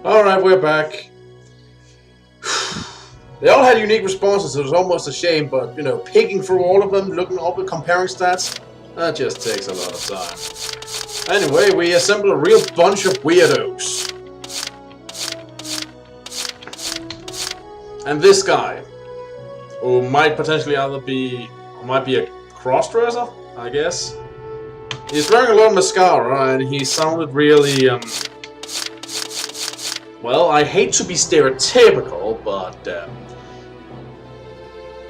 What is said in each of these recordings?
Alright, we're back. They all had unique responses, so it was almost a shame, but, you know, picking through all of them, looking over, comparing stats, that just takes a lot of time. Anyway, we assembled a real bunch of weirdos. And this guy, who might potentially might be a crossdresser, I guess. He's wearing a lot of mascara, and he sounded really, well, I hate to be stereotypical, but,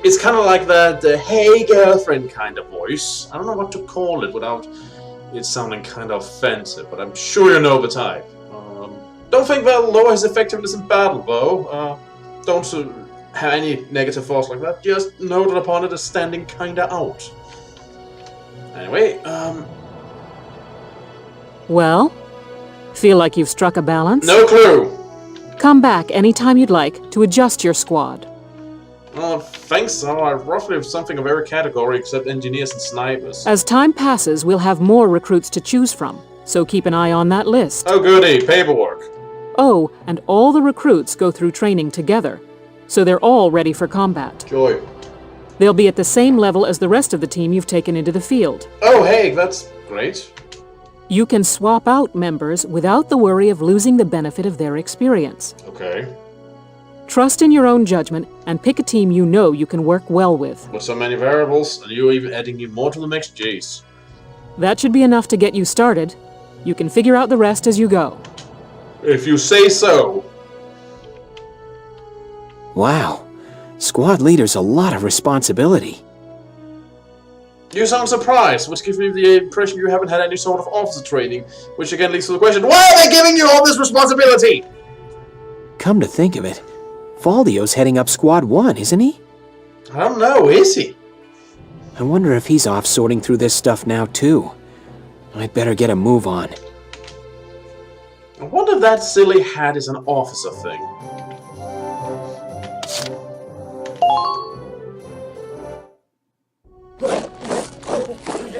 it's kind of like that, hey girlfriend kind of voice. I don't know what to call it without it sounding kind of offensive, but I'm sure you know the type. Don't think that'll lower his effectiveness in battle, though. Don't have any negative thoughts like that. Just note that upon it as standing kinda out. Anyway, Well? Feel like you've struck a balance? no clue. Come back anytime you'd like to adjust your squad. Thanks, so I roughly have something of every category except engineers and snipers. As time passes, we'll have more recruits to choose from, so keep an eye on that list. Oh goody, paperwork. Oh, and all the recruits go through training together, so they're all ready for combat. Joy. They'll be at the same level as the rest of the team you've taken into the field. Oh hey, that's great. You can swap out members without the worry of losing the benefit of their experience. Okay. Trust in your own judgment and pick a team you know you can work well with. With so many variables, and you're even adding more to the mix, jeez. That should be enough to get you started. You can figure out the rest as you go. If you say so. Wow. Squad leader's a lot of responsibility. You sound surprised, which gives me the impression you haven't had any sort of officer training, which again leads to the question, why are they giving you all this responsibility? Come to think of it, Faldio's heading up Squad 1, isn't he? I don't know, is he? I wonder if he's off sorting through this stuff now, too. I'd better get a move on. I wonder if that silly hat is an officer thing.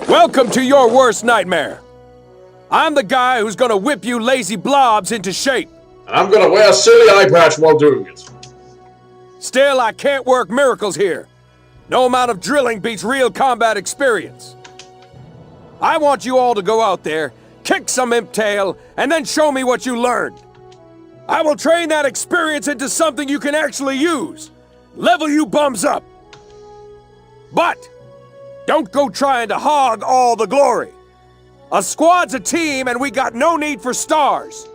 Welcome to your worst nightmare. I'm the guy who's gonna whip you lazy blobs into shape. And I'm gonna wear a silly eye patch while doing it. Still, I can't work miracles here. No amount of drilling beats real combat experience. I want you all to go out there, kick some imp tail, and then show me what you learned. I will train that experience into something you can actually use. Level you bums up. But don't go trying to hog all the glory. A squad's a team and we got no need for stars.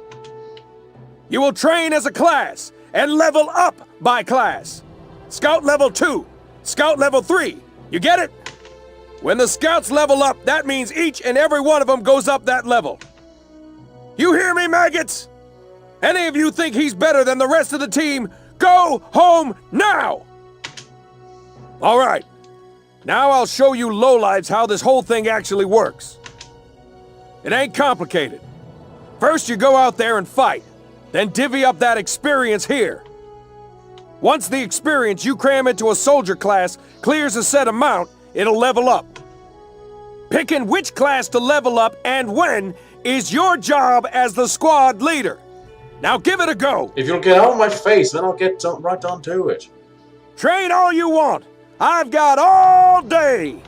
You will train as a class and level up by class. Scout level 2, Scout level 3. You get it? When the scouts level up, that means each and every one of them goes up that level. You hear me, maggots? Any of you think he's better than the rest of the team, go home now! All right. Now I'll show you lowlives how this whole thing actually works. It ain't complicated. First you go out there and fight, then divvy up that experience here. Once the experience you cram into a soldier class clears a set amount, it'll level up. Picking which class to level up and when is your job as the squad leader. Now give it a go. If you'll get out of my face, then I'll get right on to it. Train all you want. I've got all day.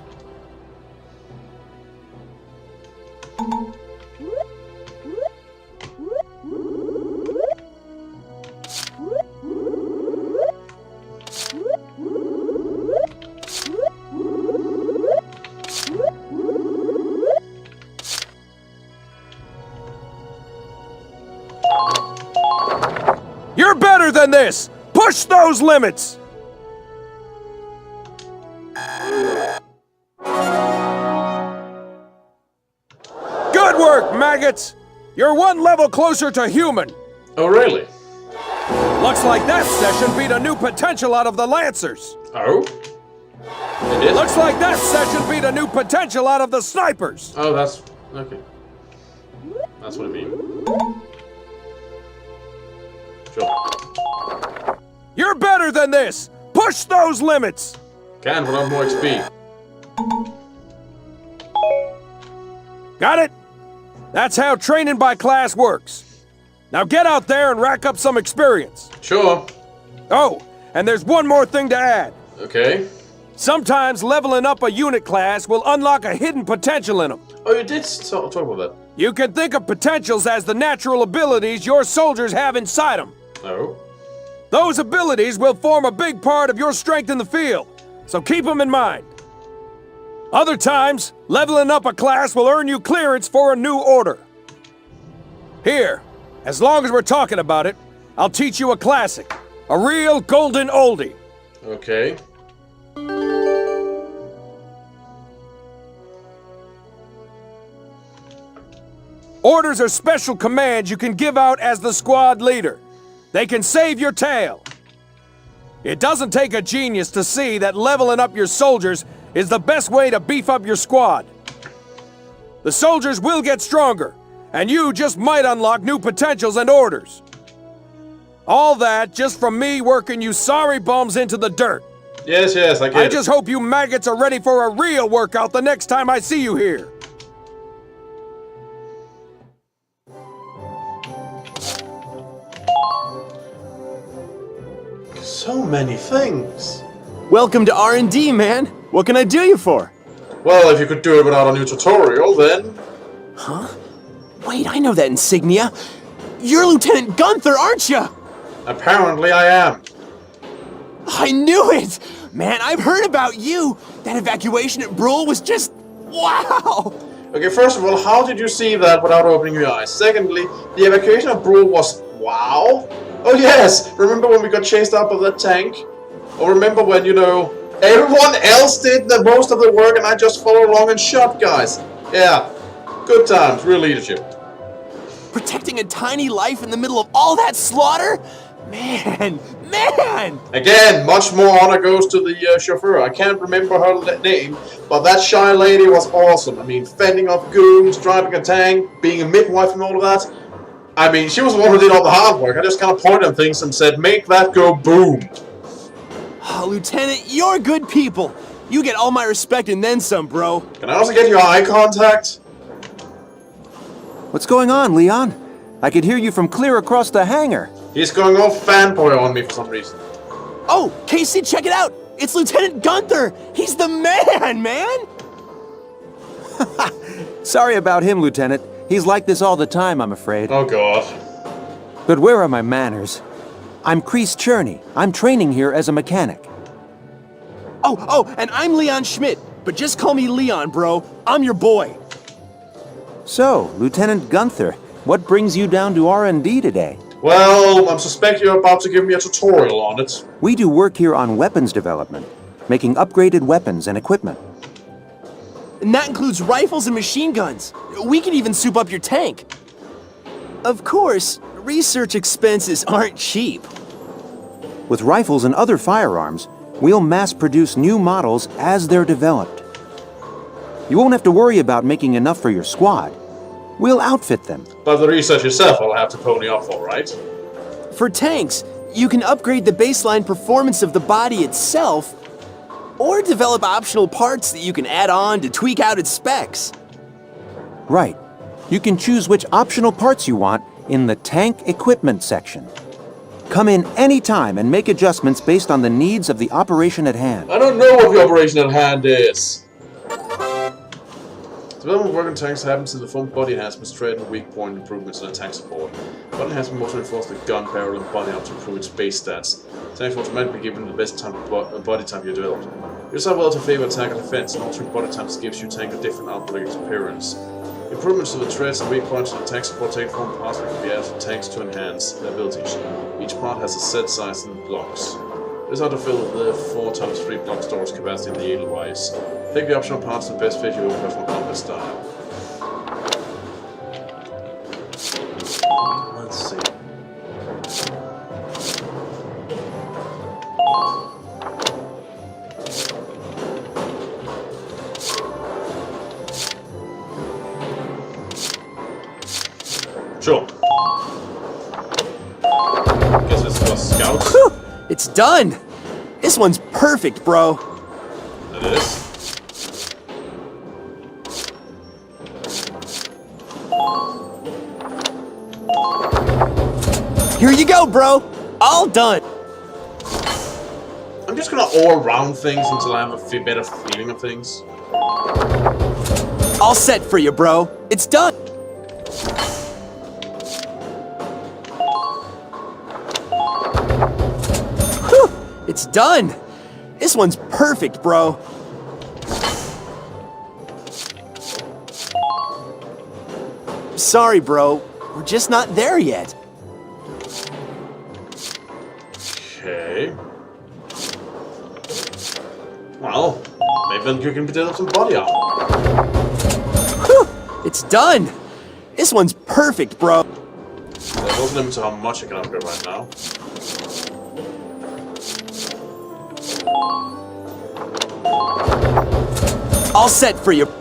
You're better than this! Push those limits! Good work, maggots! You're one level closer to human. Oh, really? Looks like that session beat a new potential out of the Lancers. Oh? It did? Looks like that session beat a new potential out of the Snipers. Oh, that's... okay. That's what I mean. Sure. You're better than this! Push those limits! Can, but I'm more XP. Got it? That's how training by class works. Now get out there and rack up some experience. Sure. Oh, and there's one more thing to add. Okay. Sometimes leveling up a unit class will unlock a hidden potential in them. Oh, you did talk about that. You can think of potentials as the natural abilities your soldiers have inside them. Oh. Those abilities will form a big part of your strength in the field, so keep them in mind. Other times, leveling up a class will earn you clearance for a new order. Here, as long as we're talking about it, I'll teach you a classic. A real golden oldie. Okay. Orders are special commands you can give out as the squad leader. They can save your tail. It doesn't take a genius to see that leveling up your soldiers is the best way to beef up your squad. The soldiers will get stronger, and you just might unlock new potentials and orders. All that just from me working you sorry bums into the dirt. Yes, I get I it. just hope you maggots are ready for a real workout the next time I see you here. So many things. Welcome to R&D, man. What can I do you for? Well, if you could do it without a new tutorial, then... Wait, I know that insignia. You're Lieutenant Gunther, aren't you? Apparently I am. I knew it! Man, I've heard about you. That evacuation at Brule was just... wow! Okay, first of all, how did you see that without opening your eyes? Secondly, the evacuation of Brule was... wow? Oh yes! Remember when we got chased out of that tank? Or remember when, you know, everyone else did the most of the work and I just followed along and shot guys? Yeah. Good times, real leadership. Protecting a tiny life in the middle of all that slaughter? Man! Again, much more honor goes to the chauffeur. I can't remember her name, but that shy lady was awesome. I mean, fending off goons, driving a tank, being a midwife and all of that. I mean, she was the one who did all the hard work. I just kind of pointed at things and said, make that go boom. Oh, Lieutenant, you're good people. You get all my respect and then some, bro. Can I also get your eye contact? What's going on, Leon? I could hear you from clear across the hangar. He's going all fanboy on me for some reason. Oh, Casey, check it out! It's Lieutenant Gunther! He's the man! Sorry about him, Lieutenant. He's like this all the time, I'm afraid. Oh god. But where are my manners? I'm Kreese Cherney. I'm training here as a mechanic. Oh, and I'm Leon Schmidt, but just call me Leon, bro. I'm your boy. So, Lieutenant Gunther, what brings you down to R&D today? Well, I suspect you're about to give me a tutorial on it. We do work here on weapons development, making upgraded weapons and equipment. And that includes rifles and machine guns. We can even soup up your tank. Of course, research expenses aren't cheap. With rifles and other firearms, we'll mass-produce new models as they're developed. You won't have to worry about making enough for your squad. We'll outfit them. But the research itself I'll have to pony up for, right? For tanks, you can upgrade the baseline performance of the body itself, or develop optional parts that you can add on to tweak out its specs. Right. You can choose which optional parts you want in the tank equipment section. Come in any time and make adjustments based on the needs of the operation at hand. I don't know what the operation at hand is. Development of working tanks happens to the front body enhancements, trade and weak point improvements, and tank support. Body enhancement must reinforce the gun barrel and body arm to improve its base stats. Tanks will automatically be given the best type of body type you developed. You decide whether to favor attack or defense, and altering body types gives you tank a different output appearance. Improvements to the treads and weak points and tank support take form parts that can be added to tanks to enhance their abilities. Each part has a set size and blocks. This is how to fill the 4x3 block storage capacity in the Edelweiss. Pick the optional parts that best fit your personal combat style. Let's see. Sure. Guess it's just scouts. Whew, it's done! This one's perfect, bro. It is. Here you go, bro. All done. I'm just gonna all round things until I have a better feeling of things. All set for you, bro. It's done. Whew, it's done. This one's perfect, bro. Sorry, bro. We're just not there yet. Okay. Well, maybe then you can develop some body armor. Whew, it's done. This one's perfect, bro. There's also limits to how much I can upgrade right now. All set for you.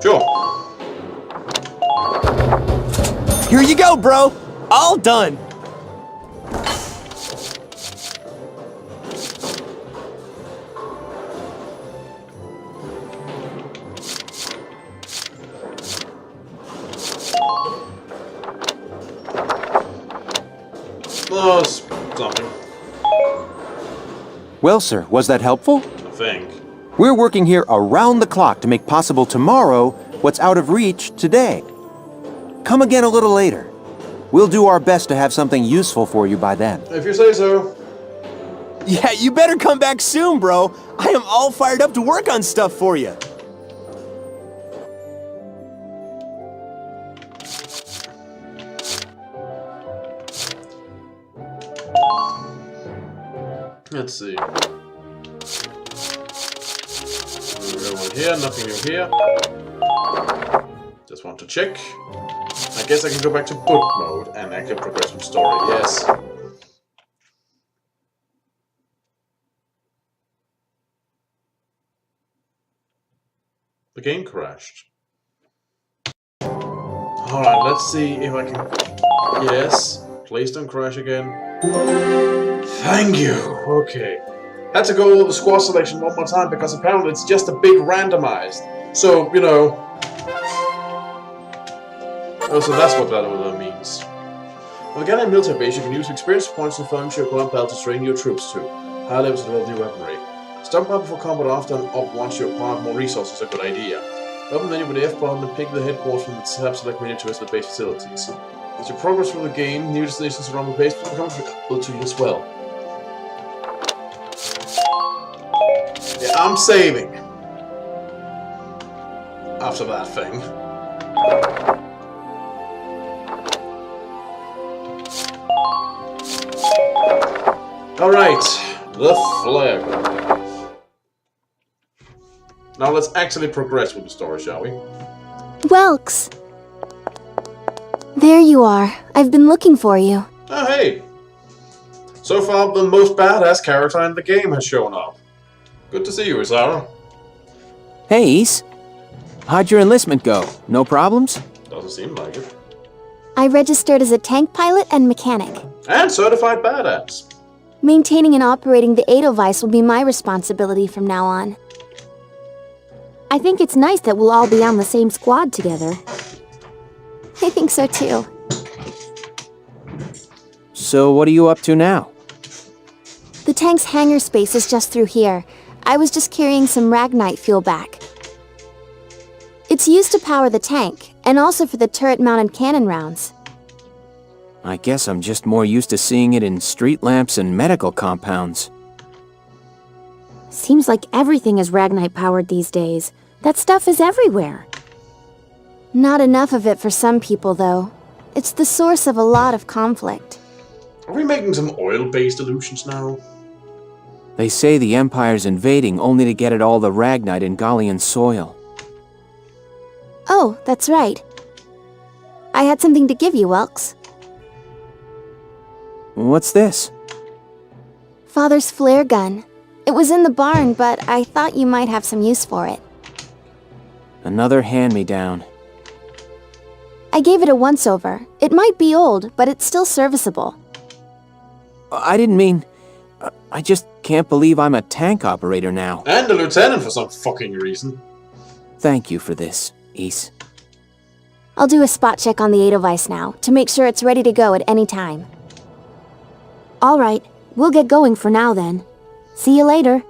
Sure. Here you go, bro. All done. Oh, something. Well, sir, was that helpful? I think. We're working here around the clock to make possible tomorrow what's out of reach today. Come again a little later. We'll do our best to have something useful for you by then. If you say so. Yeah, you better come back soon, bro. I am all fired up to work on stuff for you. Let's see. One here, nothing new here. Just want to check. I guess I can go back to book mode and actually progress with story. Yes. The game crashed. Alright, let's see if I can... Yes. Please don't crash again. Thank you. Okay. Had to go over the squad selection one more time because apparently it's just a big randomized. So, you know... Oh, so that's what that means. With a a military base, you can use experience points and furniture your combat to train your troops to. High levels to develop new weaponry. Stockpile before combat after and up once you acquire more resources is a good idea. Open menu with the F button and pick the headquarters from the tab select menu to visit the base facilities. As you progress through the game, new destinations around the base will become available to you as well. Yeah, I'm saving. After that thing. Alright, the flag. Now let's actually progress with the story, shall we? Welks! There you are. I've been looking for you. Oh, hey! So far, the most badass character in the game has shown up. Good to see you, Isara. Hey, Ace. How'd your enlistment go? No problems? Doesn't seem like it. I registered as a tank pilot and mechanic. And certified badass. Maintaining and operating the Edelweiss will be my responsibility from now on. I think it's nice that we'll all be on the same squad together. I think so too. So what are you up to now? The tank's hangar space is just through here. I was just carrying some Ragnite fuel back. It's used to power the tank, and also for the turret-mounted cannon rounds. I guess I'm just more used to seeing it in street lamps and medical compounds. Seems like everything is Ragnite-powered these days. That stuff is everywhere. Not enough of it for some people, though. It's the source of a lot of conflict. Are we making some oil-based illusions now? They say the Empire's invading only to get at all the Ragnite in Gallian soil. Oh, that's right. I had something to give you, Welks. What's this? Father's flare gun. It was in the barn, but I thought you might have some use for it. Another hand-me-down. I gave it a once-over. It might be old, but it's still serviceable. I didn't mean... I just can't believe I'm a tank operator now. And a lieutenant for some fucking reason. Thank you for this, Ys. I'll do a spot check on the Edelweiss now, to make sure it's ready to go at any time. Alright, we'll get going for now then. See you later.